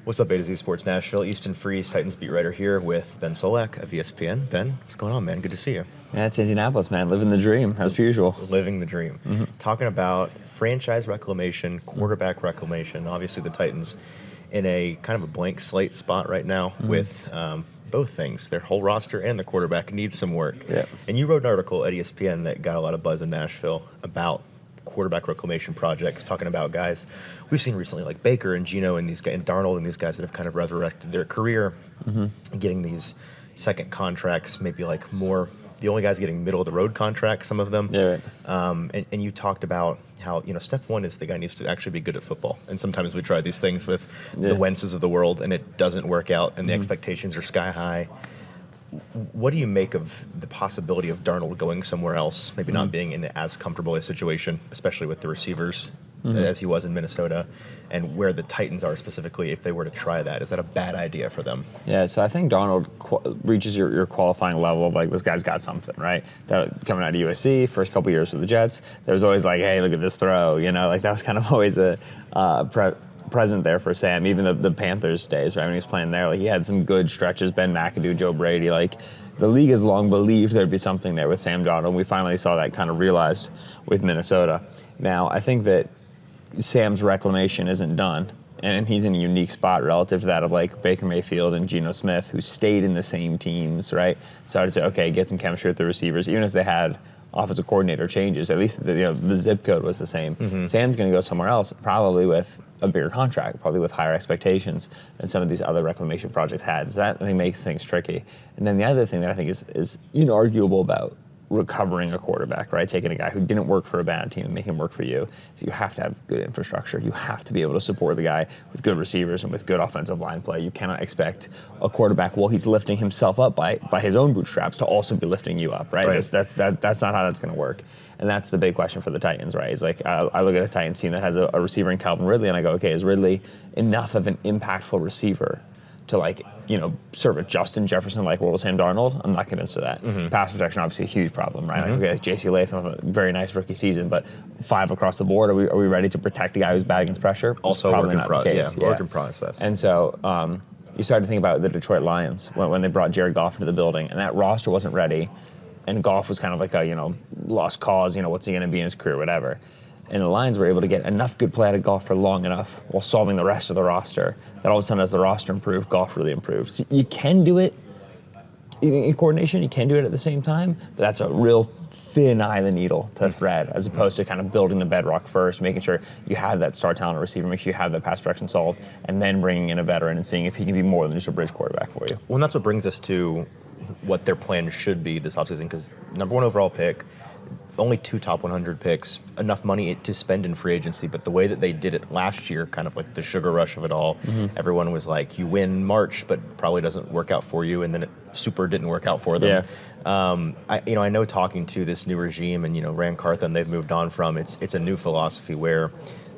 What's up, A to Z Sports Nashville? Easton Freeze, Titans beat writer here with Ben Solak of ESPN. Ben, what's going on, man? Good to see you. Yeah, it's Indianapolis, man. Living the dream, as per usual. Living the dream. Talking about franchise reclamation, quarterback reclamation. Obviously, the Titans in a kind of a blank slate spot right now with both things. Their whole roster and the quarterback needs some work. Yeah. And you wrote an article at ESPN that got a lot of buzz in Nashville about quarterback reclamation projects, talking about guys we've seen recently like Baker and Geno and these guys and Darnold and these guys that have kind of resurrected their career, getting these second contracts, maybe like more the only guys getting middle of the road contracts, some of them. Yeah, right. And you talked about how, step one is the guy needs to actually be good at football. And sometimes we try these things with the Wentzes of the world and it doesn't work out and the expectations are sky high. What do you make of the possibility of Darnold going somewhere else, maybe not being in as comfortable a situation, especially with the receivers as he was in Minnesota, and where the Titans are specifically if they were to try that? Is that a bad idea for them? Yeah, so I think Darnold reaches your qualifying level of like, this guy's got something, right? That coming out of USC, first couple years with the Jets, there was always like, hey, look at this throw, like that was kind of always a present there for Sam, even the Panthers days, right? When he was playing there, like he had some good stretches, Ben McAdoo, Joe Brady, like the league has long believed there'd be something there with Sam Darnold. We finally saw that kind of realized with Minnesota. Now, I think that Sam's reclamation isn't done, and he's in a unique spot relative to that of like Baker Mayfield and Geno Smith, who stayed in the same teams, right? Started to, get some chemistry with the receivers, even as they had offensive coordinator changes. At least the zip code was the same. Sam's going to go somewhere else, probably with a bigger contract, probably with higher expectations than some of these other reclamation projects had. So that, I think, makes things tricky. And then the other thing that I think is inarguable about recovering a quarterback, right? Taking a guy who didn't work for a bad team and making him work for you. So you have to have good infrastructure. You have to be able to support the guy with good receivers and with good offensive line play. You cannot expect a quarterback, while he's lifting himself up by his own bootstraps, to also be lifting you up, right? That's not how that's going to work. And that's the big question for the Titans, right? It's like I look at a Titans team that has a receiver in Calvin Ridley, and I go, okay, is Ridley enough of an impactful receiver to serve a Justin Jefferson-like role as Sam Darnold? I'm not convinced of that. Pass protection, obviously a huge problem, right? Like, J.C. Latham, a very nice rookie season, but 5 across the board. Are we ready to protect a guy who's bad against pressure? Also probably not the case. Work in process. And so you start to think about the Detroit Lions when they brought Jared Goff into the building, and that roster wasn't ready, and Goff was kind of like a lost cause. What's he going to be in his career, whatever. And the Lions were able to get enough good play out of Goff for long enough while solving the rest of the roster that all of a sudden, as the roster improved, Goff really improved. So you can do it in coordination. You can do it at the same time, but that's a real thin eye of the needle to thread, as opposed to kind of building the bedrock first, making sure you have that star talent receiver, make sure you have that pass protection solved, and then bringing in a veteran and seeing if he can be more than just a bridge quarterback for you. Well, and that's what brings us to what their plan should be this offseason, because number 1 overall pick, only 2 top 100 picks, enough money to spend in free agency, but the way that they did it last year, kind of like the sugar rush of it all, everyone was like, you win March, but probably doesn't work out for you, and then it super didn't work out for them. Yeah. I know talking to this new regime and, Rand Carthon, they've moved on from, it's a new philosophy where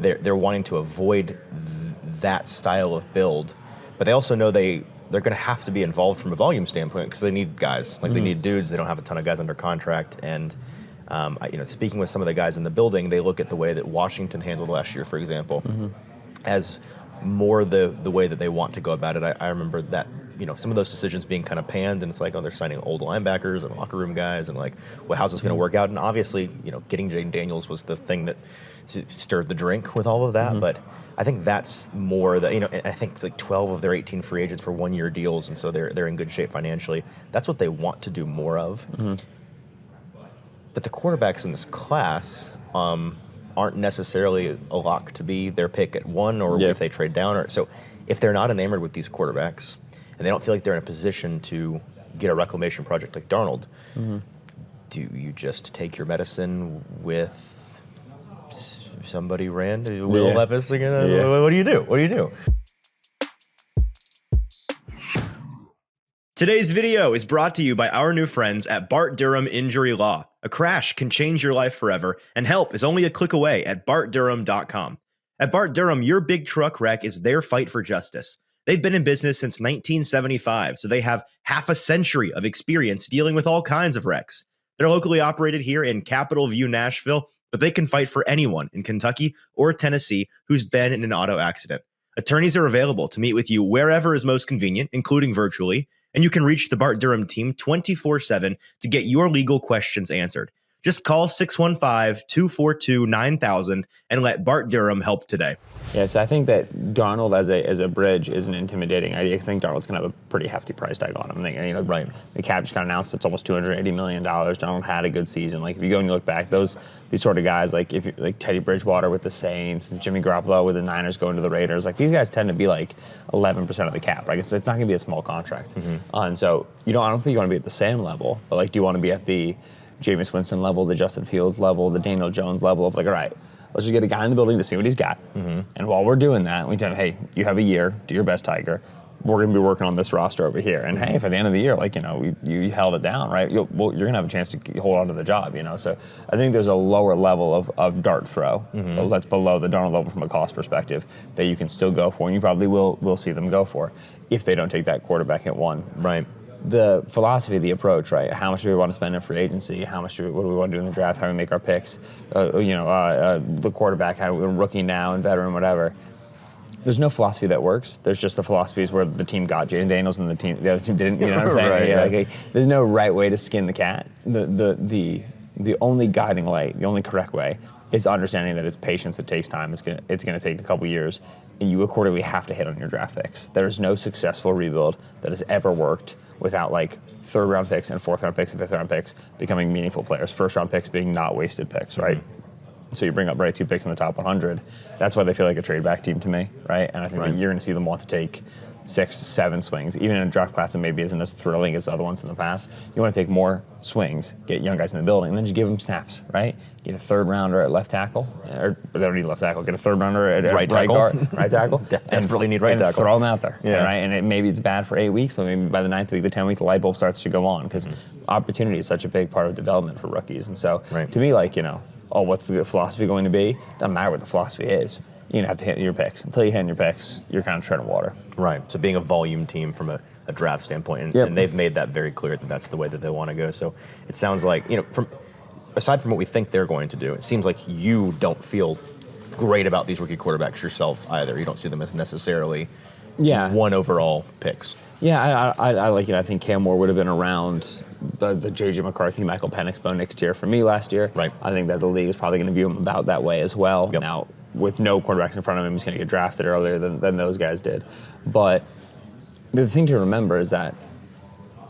they're wanting to avoid that style of build, but they also know they're going to have to be involved from a volume standpoint because they need guys. Like they need dudes. They don't have a ton of guys under contract. And, speaking with some of the guys in the building, they look at the way that Washington handled last year, for example, as more the way that they want to go about it. I remember that, some of those decisions being kind of panned, and it's like, oh, they're signing old linebackers and locker room guys, and like, well, how's this going to work out? And obviously, getting Jaden Daniels was the thing that stirred the drink with all of that. But I think that's more that, I think like 12 of their 18 free agents for 1-year deals, and so they're in good shape financially. That's what they want to do more of. But the quarterbacks in this class aren't necessarily a lock to be their pick at 1, or if they trade down. So if they're not enamored with these quarterbacks and they don't feel like they're in a position to get a reclamation project like Darnold, do you just take your medicine with somebody random, Will Levis again? What do you do? What do you do? Today's video is brought to you by our new friends at Bart Durham Injury Law. A crash can change your life forever, and help is only a click away at bartdurham.com. At Bart Durham, your big truck wreck is their fight for justice. They've been in business since 1975, so they have half a century of experience dealing with all kinds of wrecks. They're locally operated here in Capitol View, Nashville, but they can fight for anyone in Kentucky or Tennessee who's been in an auto accident. Attorneys are available to meet with you wherever is most convenient, including virtually, and you can reach the Bart Durham team 24/7 to get your legal questions answered. Just call 615-242-9000 and let Bart Durham help today. Yeah, so I think that Darnold as a bridge is an intimidating idea. I think Darnold's going to have a pretty hefty price tag on him. I think, Right. The cap just kind of announced it's almost $280 million. Darnold had a good season. Like, if you go and you look back, these sort of guys, like Teddy Bridgewater with the Saints and Jimmy Garoppolo with the Niners going to the Raiders, like these guys tend to be like 11% of the cap. Like, it's not going to be a small contract. And so I don't think you want to be at the same level, but like, do you want to be at the Jameis Winston level, the Justin Fields level, the Daniel Jones level of like, all right, let's just get a guy in the building to see what he's got. And while we're doing that, we tell him, hey, you have a year, do your best, Tiger. We're going to be working on this roster over here. And hey, if at the end of the year, like, you held it down, right, you're going to have a chance to hold on to the job, So I think there's a lower level of dart throw that's below the Darnold level from a cost perspective that you can still go for, and you probably will see them go for if they don't take that quarterback at one. Right. The philosophy, the approach, right? How much do we want to spend in free agency? What do we want to do in the draft? How do we make our picks? The quarterback, how we're rookie now and veteran, whatever. There's no philosophy that works. There's just the philosophies where the team got Jaden Daniels and the other team didn't. You know what I'm saying? Right. Like, there's no right way to skin the cat. The only guiding light, the only correct way, is understanding that it's patience. It takes time. It's gonna take a couple years, and you accordingly have to hit on your draft picks. There's no successful rebuild that has ever worked without like third round picks and fourth round picks and fifth round picks becoming meaningful players. First round picks being not wasted picks, right? So you bring up 2 picks in the top 100. That's why they feel like a trade back team to me, right? And I think that you're going to see them want to take 6, 7 swings, even in a draft class that maybe isn't as thrilling as other ones in the past. You want to take more swings, get young guys in the building, and then just give them snaps, right? Get a third rounder at left tackle, or they don't need left tackle. Get a third rounder at right guard, right tackle. Desperately need right tackle. Throw them out there, right? And maybe it's bad for 8 weeks, but maybe by the 9th week, the 10th week, the light bulb starts to go on because opportunity is such a big part of development for rookies. And so, to me, like, what's the philosophy going to be? Doesn't matter what the philosophy is. You're going to have to hit your picks. Until you hit your picks, you're kind of treading water. Right. So being a volume team from a draft standpoint, and they've made that very clear that that's the way that they want to go. So it sounds like, aside from what we think they're going to do, it seems like you don't feel great about these rookie quarterbacks yourself either. You don't see them as necessarily one overall picks. Yeah, I like it. I think Cam Moore would have been around the J.J. McCarthy, Michael Penix Bowl next year for me last year. Right. I think that the league is probably going to view him about that way as well. Yep. Now, with no quarterbacks in front of him, he's going to get drafted earlier than those guys did. But the thing to remember is that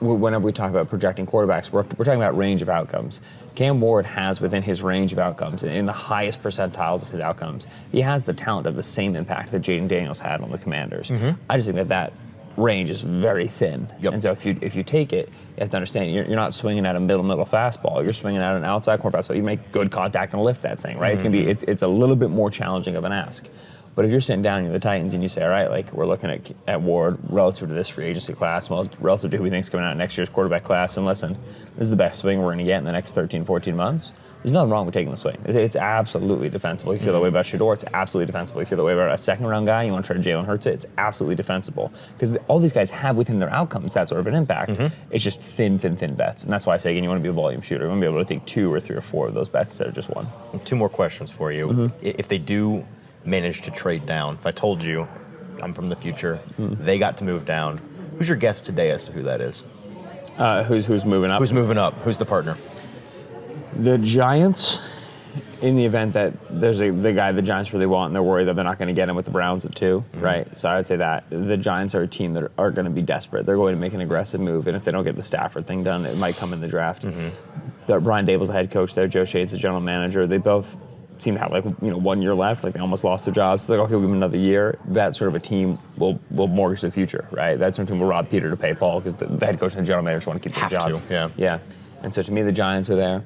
whenever we talk about projecting quarterbacks, we're talking about range of outcomes. Cam Ward has within his range of outcomes, in the highest percentiles of his outcomes, he has the talent of the same impact that Jaden Daniels had on the Commanders. I just think that range is very thin. And so if you take it, you have to understand you're not swinging at a middle fastball. You're swinging at an outside corner fastball. You make good contact and lift that thing, right? It's gonna be it's a little bit more challenging of an ask. But if you're sitting down in the Titans and you say, all right, like we're looking at Ward relative to this free agency class, well, relative to who we think is coming out next year's quarterback class, and listen, this is the best swing we're going to get in the next 13, 14 months. There's nothing wrong with taking the swing. It's absolutely defensible. You feel that way about Shador, it's absolutely defensible. You feel that way about a second-round guy, you want to try to Jalen Hurts it, it's absolutely defensible. Because all these guys have within their outcomes that sort of an impact. It's just thin bets. And that's why I say, again, you want to be a volume shooter. You want to be able to take 2 or 3 or 4 of those bets instead of just 1. 2 more questions for you. If they do manage to trade down, if I told you I'm from the future, they got to move down, who's your guess today as to who that is? Who's moving up? Who's moving up? Who's the partner? The Giants, in the event that there's the guy the Giants really want and they're worried that they're not going to get him with the Browns at 2, right? So I would say that the Giants are a team that are going to be desperate. They're going to make an aggressive move, and if they don't get the Stafford thing done, it might come in the draft. Brian Dable's the head coach there, Joe Shade's the general manager. They both seem to have 1 year left, like they almost lost their jobs. It's like, okay, we'll give them another year. That sort of a team will mortgage the future, right? That sort of team will rob Peter to pay Paul because the head coach and the general manager want to keep their jobs. Yeah. And so to me, the Giants are there.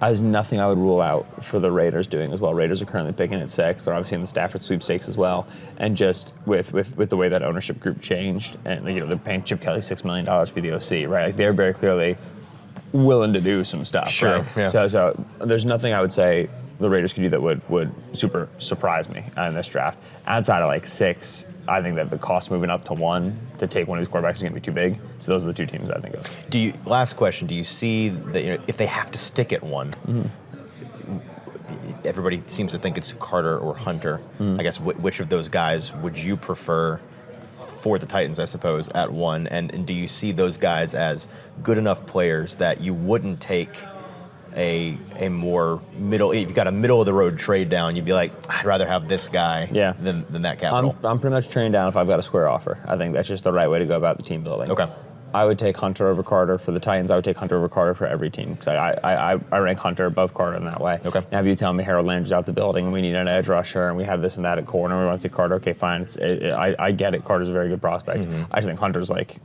There's nothing I would rule out for the Raiders doing as well. Raiders are currently picking at 6. They're obviously in the Stafford sweepstakes as well. And just with the way that ownership group changed, and they're paying Chip Kelly $6 million to be the OC, right? Like they're very clearly willing to do some stuff. Sure. Right? Yeah. So there's nothing I would say the Raiders could do that would super surprise me in this draft. Outside of 6, I think that the cost moving up to 1 to take one of these quarterbacks is going to be too big. So those are the 2 teams I think of. Last question, do you see that if they have to stick at 1, everybody seems to think it's Carter or Hunter. I guess which of those guys would you prefer for the Titans, I suppose, at 1? And do you see those guys as good enough players that you wouldn't take a more middle, if you got a middle of the road trade down, you'd be like, I'd rather have this guy than that capital? I'm pretty much trading down if I've got a square offer. I think that's just the right way to go about the team building. Okay. I would take Hunter over Carter for the Titans. I would take Hunter over Carter for every team because I rank Hunter above Carter in that way. Okay. Now, if you tell me Harold Landry's out the building and we need an edge rusher and we have this and that at corner, we want to take Carter. Okay, fine. I get it. Carter's a very good prospect. I just think Hunter's like,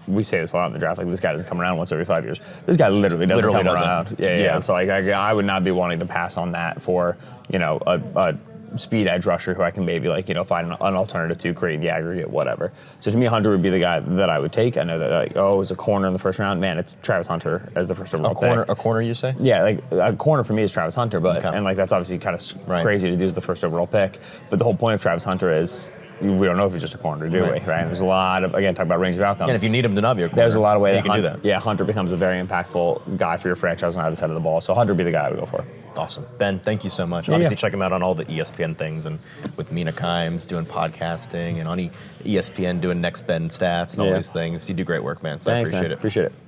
we say this a lot in the draft, like this guy doesn't come around once every 5 years. This guy literally doesn't come around. Yeah. So I would not be wanting to pass on that for, a speed edge rusher who I can maybe find an alternative to, create the aggregate, whatever. So to me, Hunter would be the guy that I would take. I know that it's a corner in the first round. Man, it's Travis Hunter as the first overall pick. A corner, you say? Yeah, like a corner for me is Travis Hunter, but Okay. and that's obviously kind of crazy to do as the first overall pick. But the whole point of Travis Hunter is we don't know if he's just a corner, do we? Right? And there's a lot of, again, talk about range of outcomes. And if you need him to not be a corner, there's a lot of ways you can do that. Yeah, Hunter becomes a very impactful guy for your franchise on either side of the ball. So Hunter would be the guy I would go for. Awesome. Ben, thank you so much. Obviously, check him out on all the ESPN things, and with Mina Kimes doing podcasting, and on ESPN doing Next Ben Stats and all these things. You do great work, man. So Thanks, I appreciate man. it. Appreciate it.